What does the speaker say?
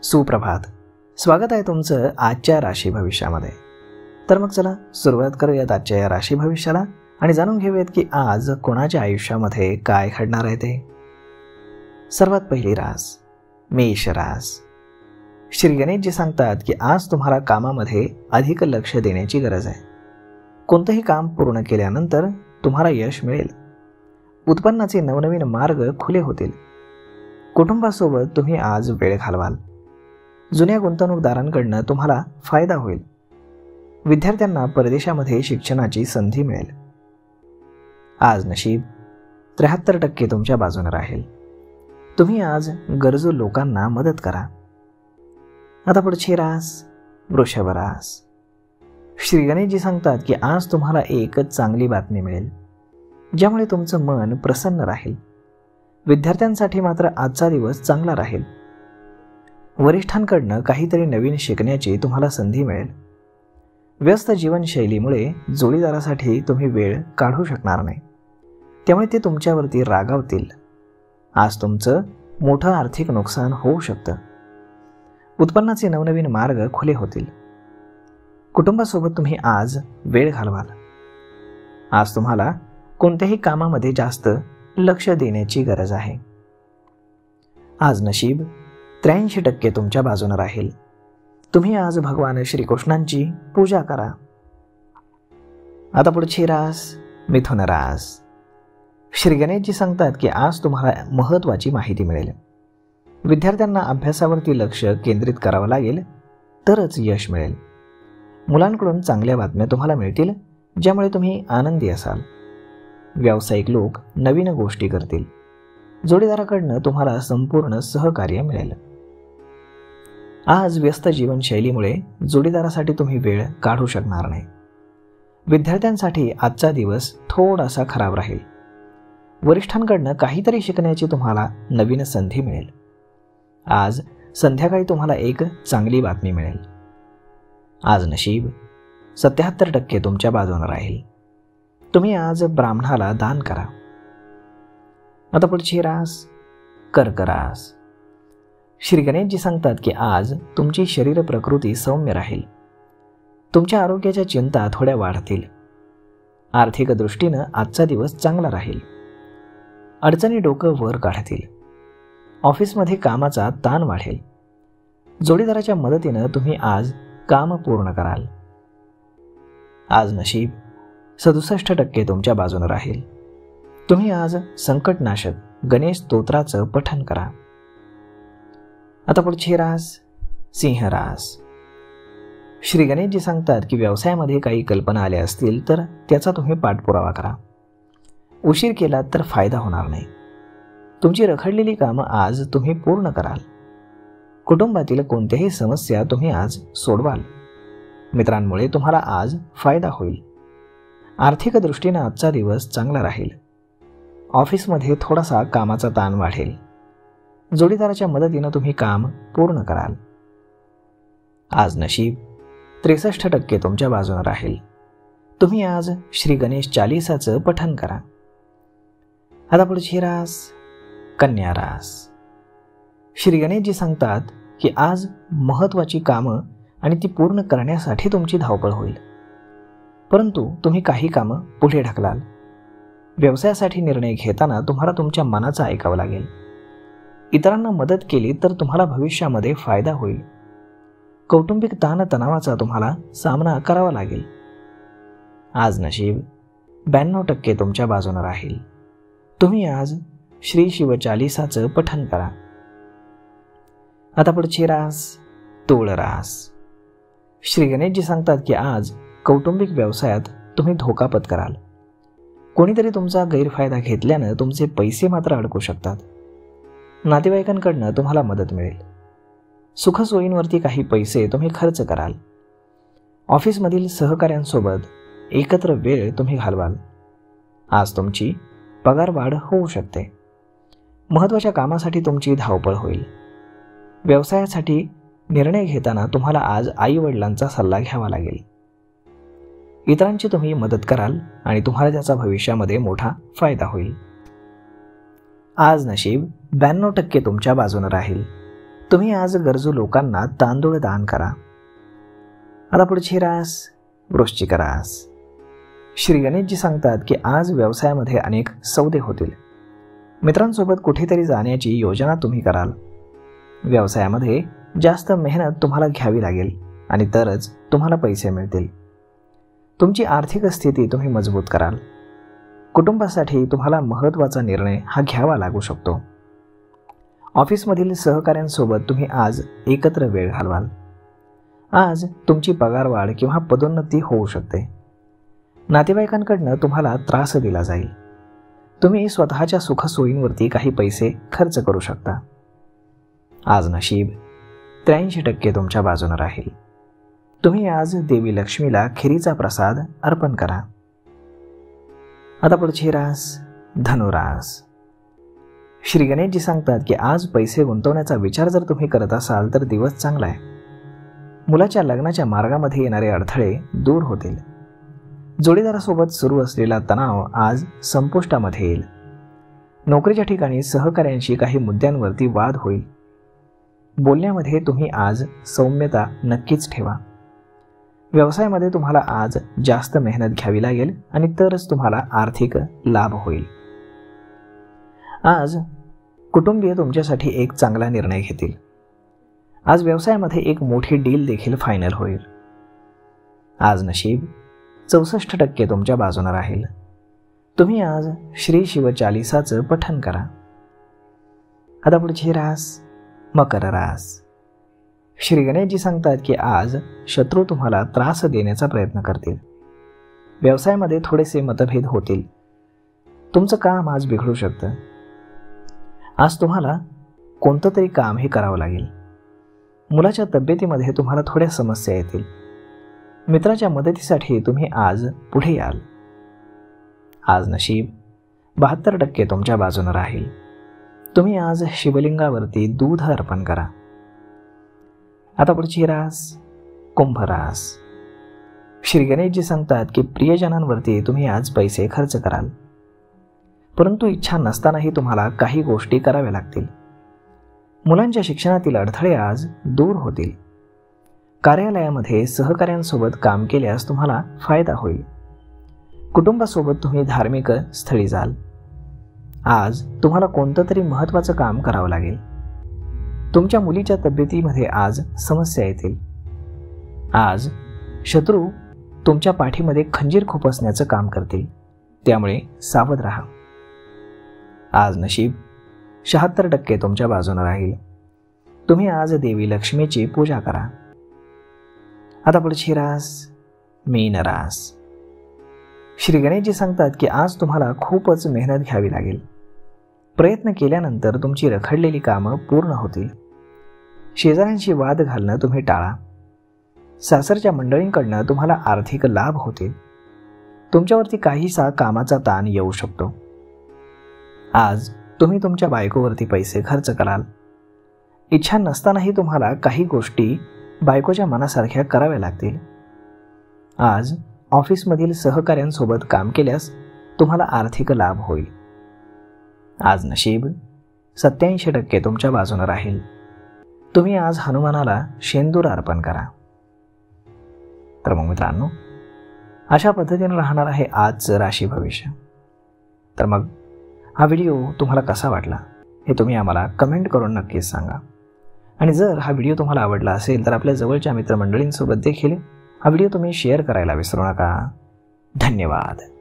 सुप्रभात. स्वागत आहे तुमचं आजच्या राशी भविष्यामध्ये. तर मग चला सुरुवात करूयात आजच्या या राशी भविष्याला आणि जाणून घेऊयात की आज कोणाच्या आयुष्यामध्ये काय घडणार आहे ते. सर्वात पहिली रास मेष रास. श्री गणेशजी सांगतात की आज तुम्हाला कामामध्ये अधिक लक्ष देण्याची गरज आहे. कोणतंही काम पूर्ण केल्यानंतर तुम्हाला यश मिळेल. उत्पन्नाचे नवनवीन मार्ग खुले होतील. कुटुंबासोबत तुम्ही आज वेळ घालवाल. जुन्या गुंतवणूकदारांकडनं तुम्हाला फायदा होईल. विद्यार्थ्यांना परदेशामध्ये शिक्षणाची संधी मिळेल. आज नशीब 73% तुमच्या बाजूने राहील. तुम्ही आज गरजू लोकांना मदत करा. आता पुढची रास वृषभ रास. श्री गणेशजी सांगतात की आज तुम्हाला एक चांगली बातमी मिळेल ज्यामुळे तुमचं मन प्रसन्न राहील. विद्यार्थ्यांसाठी मात्र आजचा दिवस चांगला राहील. वरिष्ठांकडनं काहीतरी नवीन शिकण्याची तुम्हाला संधी मिळेल. व्यस्त जीवनशैलीमुळे जोडीदारासाठी तुम्ही वेळ काढू शकणार नाही, त्यामुळे ते तुमच्यावरती रागावतील. आज तुमचं मोठं आर्थिक नुकसान होऊ शकतं. उत्पन्नाचे नवनवीन मार्ग खुले होतील. कुटुंबासोबत तुम्ही आज वेळ घालवाल. आज तुम्हाला कोणत्याही कामामध्ये जास्त लक्ष देण्याची गरज आहे. आज नशीब 83% तुमच्या बाजूने राहील. तुम्ही आज भगवान श्रीकृष्णांची पूजा करा. आता पुढची रास मिथुन रास. श्री गणेशजी सांगतात की आज तुम्हाला महत्त्वाची माहिती मिळेल. विद्यार्थ्यांना अभ्यासावरती लक्ष केंद्रित करावं लागेल तरच यश मिळेल. मुलांकडून चांगल्या बातम्या तुम्हाला मिळतील ज्यामुळे तुम्ही आनंदी असाल. व्यावसायिक लोक नवीन गोष्टी करतील. जोडीदाराकडनं तुम्हाला संपूर्ण सहकार्य मिळेल. आज व्यस्त जीवनशैलीमुळे जोडीदारासाठी तुम्ही वेळ काढू शकणार नाही. विद्यार्थ्यांसाठी आजचा दिवस थोडासा खराब राहील. वरिष्ठांकडनं काहीतरी शिकण्याची तुम्हाला नवीन संधी मिळेल. आज संध्याकाळी तुम्हाला एक चांगली बातमी मिळेल. आज नशीब 77% तुमच्या बाजूने राहील. तुम्ही आज ब्राह्मणाला दान करा. आता पुढची रास कर्क रास. श्री गणेशजी सांगतात की आज तुमची शरीर प्रकृती सौम्य राहील. तुमच्या आरोग्याच्या चिंता थोड्या वाढतील. आर्थिक दृष्टीनं आजचा दिवस चांगला राहील. अडचणी डोकं वर काढतील. ऑफिसमध्ये कामाचा ताण वाढेल. जोडीदाराच्या मदतीनं तुम्ही आज काम पूर्ण कराल. आज नशीब 67% तुमच्या बाजूने राहील. तुम्ही आज संकटनाशक गणेश स्तोत्राचं पठण करा. आता पुढची रास सिंह रास. श्री गणेशजी सांगतात की व्यवसायामध्ये काही कल्पना आल्या असतील तर त्याचा तुम्ही पाठपुरावा करा. उशीर केला तर फायदा होणार नाही. तुमची रखडलेली कामं आज तुम्ही पूर्ण कराल. कुटुंबातील कोणत्याही समस्या तुम्ही आज सोडवाल. मित्रांमुळे तुम्हाला आज फायदा होईल. आर्थिक दृष्टीने आजचा दिवस चांगला राहील. ऑफिसमध्ये थोडासा कामाचा ताण वाढेल. जोडीदाराच्या मदतीनं तुम्ही काम पूर्ण कराल. आज नशीब 63% तुमच्या बाजूने राहील. तुम्ही आज श्री गणेश चालीसाचं पठण करा. आता पुढची रास कन्या रास. श्री गणेशजी सांगतात की आज महत्त्वाची कामं आणि ती पूर्ण करण्यासाठी तुमची धावपळ होईल, परंतु तुम्ही काही कामं पुढे ढकलाल. व्यवसायासाठी निर्णय घेताना तुम्हाला तुमच्या मनाचं ऐकावं लागेल. इतरांना मदत केली तर तुम्हाला भविष्यामध्ये फायदा होईल. कौटुंबिक ताणतणावाचा तुम्हाला सामना करावा लागेल. आज नशीब 92% तुमच्या बाजूने राहील. तुम्ही आज श्री शिवचालीसाचं पठण करा. आता पुढची रास तूळ रास. श्री गणेशजी सांगतात की आज कौटुंबिक व्यवसायात तुम्ही धोका पत्कराल. कोणीतरी तुमचा गैरफायदा घेतल्यानं तुमचे पैसे मात्र अडकू शकतात. नातेवाईकांकडनं तुम्हाला मदत मिळेल. सुखसोयींवरती काही पैसे तुम्ही खर्च कराल. ऑफिसमधील सहकाऱ्यांसोबत एकत्र वेळ तुम्ही घालवाल. आज तुमची पगारवाढ होऊ शकते. महत्त्वाच्या कामासाठी तुमची धावपळ होईल. व्यवसायासाठी निर्णय घेताना तुम्हाला आज आई-वडिलांचा सल्ला घ्यावा लागेल. इतरांची तुम्ही मदत कराल आणि तुम्हाला त्याचा भविष्यामध्ये मोठा फायदा होईल. आज नशीब 92% तुमच्या बाजूने राहील. तुम्ही आज गरजू लोकांना तांदूळ दान करा. आता पुढची रास वृश्चिक रास. श्री गणेशजी सांगतात की आज व्यवसायामध्ये अनेक सौदे होतील. मित्रांसोबत कुठेतरी जाण्याची योजना तुम्ही कराल. व्यवसायामध्ये जास्त मेहनत तुम्हाला घ्यावी लागेल आणि तरच तुम्हाला पैसे मिळतील. तुमची आर्थिक स्थिती तुम्ही मजबूत कराल. कुटुंबासाठी तुम्हाला महत्त्वाचा निर्णय हा घ्यावा लागू शकतो. ऑफिसमधील सहकाऱ्यांसोबत तुम्ही आज एकत्र वेळ घालवाल. आज तुमची पगारवाढ किंवा पदोन्नती होऊ शकते. नातेवाईकांकडनं तुम्हाला त्रास दिला जाईल. तुम्ही स्वतःच्या सुखसोयींवरती काही पैसे खर्च करू शकता. आज नशीब 83% तुमच्या बाजूने राहील. तुम्ही आज देवी लक्ष्मीला खिरीचा प्रसाद अर्पण करा. आता पुढची रास धनुरास. श्री गणेशजी सांगतात की आज पैसे गुंतवण्याचा विचार जर तुम्ही करत असाल तर दिवस चांगला आहे. मुलाच्या लग्नाच्या मार्गामध्ये येणारे अडथळे दूर होतील. जोडीदारासोबत सुरू असलेला तणाव आज संपुष्टामध्ये येईल. नोकरीच्या ठिकाणी सहकाऱ्यांशी काही मुद्द्यांवरती वाद होईल. बोलण्यामध्ये तुम्ही आज सौम्यता नक्कीच ठेवा. व्यवसायामध्ये तुम्हाला आज जास्त मेहनत घ्यावी लागेल आणि तरच तुम्हाला आर्थिक लाभ होईल. आज कुटुंबीय तुमच्यासाठी एक चांगला निर्णय घेतील. आज व्यवसायामध्ये एक मोठी डील देखील फायनल होईल. आज नशीब 64% तुमच्या बाजूने राहील. तुम्ही आज श्री शिवचालिसाचं पठण करा. आता पुढची रास मकर रास. श्री गणेशजी सांगतात की आज शत्रू तुम्हाला त्रास देण्याचा प्रयत्न करतील. व्यवसायामध्ये थोडेसे मतभेद होतील. तुमचं काम आज बिघडू शकतं. आज तुम्हाला कोणतं तरी काम हे करावं लागेल. मुलाच्या तब्येतीमध्ये तुम्हाला थोड्या समस्या येतील. मित्राच्या मदतीसाठी तुम्ही आज पुढे याल. आज नशीब 72% तुमच्या बाजूने राहील. तुम्ही आज शिवलिंगावरती दूध अर्पण करा. आता पुढची रास कुंभ रास. श्री गणेशजी सांगतात की प्रियजनांवरती तुम्ही आज पैसे खर्च कराल. परंतु इच्छा नसतानाही तुम्हाला काही गोष्टी कराव्या लागतील. मुलांच्या शिक्षणातील अडथळे आज दूर होतील. कार्यालयामध्ये सहकाऱ्यांसोबत काम केल्यास तुम्हाला फायदा होईल. कुटुंबासोबत तुम्ही धार्मिक स्थळी जाल. आज तुम्हाला कोणतं तरी महत्त्वाचं काम करावं लागेल. तुमच्या मुलीच्या तब्येतीमध्ये आज समस्या येतील. आज शत्रू तुमच्या पाठीमध्ये खंजीर खुपसण्याचं काम करतील. त्यामुळे सावध राहा. आज नशीब 76% तुमच्या बाजूने राहील. तुम्ही आज देवी लक्ष्मीची पूजा करा. आता पुढची रास मीन रास. श्री गणेशजी सांगतात की आज तुम्हाला खूपच मेहनत घ्यावी लागेल. प्रयत्न केल्यानंतर तुमची रखडलेली कामं पूर्ण होतील. शेजाऱ्यांशी वाद घालणं तुम्ही टाळा. सासरच्या मंडळींकडनं तुम्हाला आर्थिक लाभ होतील. तुमच्यावरती काहीसा कामाचा ताण येऊ शकतो. आज तुम्ही तुमच्या बायकोवरती पैसे खर्च कराल. इच्छा नसतानाही तुम्हाला काही गोष्टी बायकोच्या मनासारख्या कराव्या लागतील. आज ऑफिसमधील सहकाऱ्यांसोबत काम केल्यास तुम्हाला आर्थिक लाभ होईल. आज नशीब 87% तुमच्या बाजूने राहील. तुम्ही आज हनुमानाला शेंदूर अर्पण करा. तर मग मित्रांनो, अशा पद्धतीने राहणार आहे आजचं राशी भविष्य. तर मग हा व्हिडिओ तुम्हाला कसा वाटला हे तुम्ही आम्हाला कमेंट करून नक्कीच सांगा. आणि जर हा व्हिडिओ तुम्हाला आवडला असेल तर आपल्या जवळच्या मित्रमंडळींसोबत देखील हा व्हिडिओ तुम्ही शेअर करायला विसरू नका. धन्यवाद.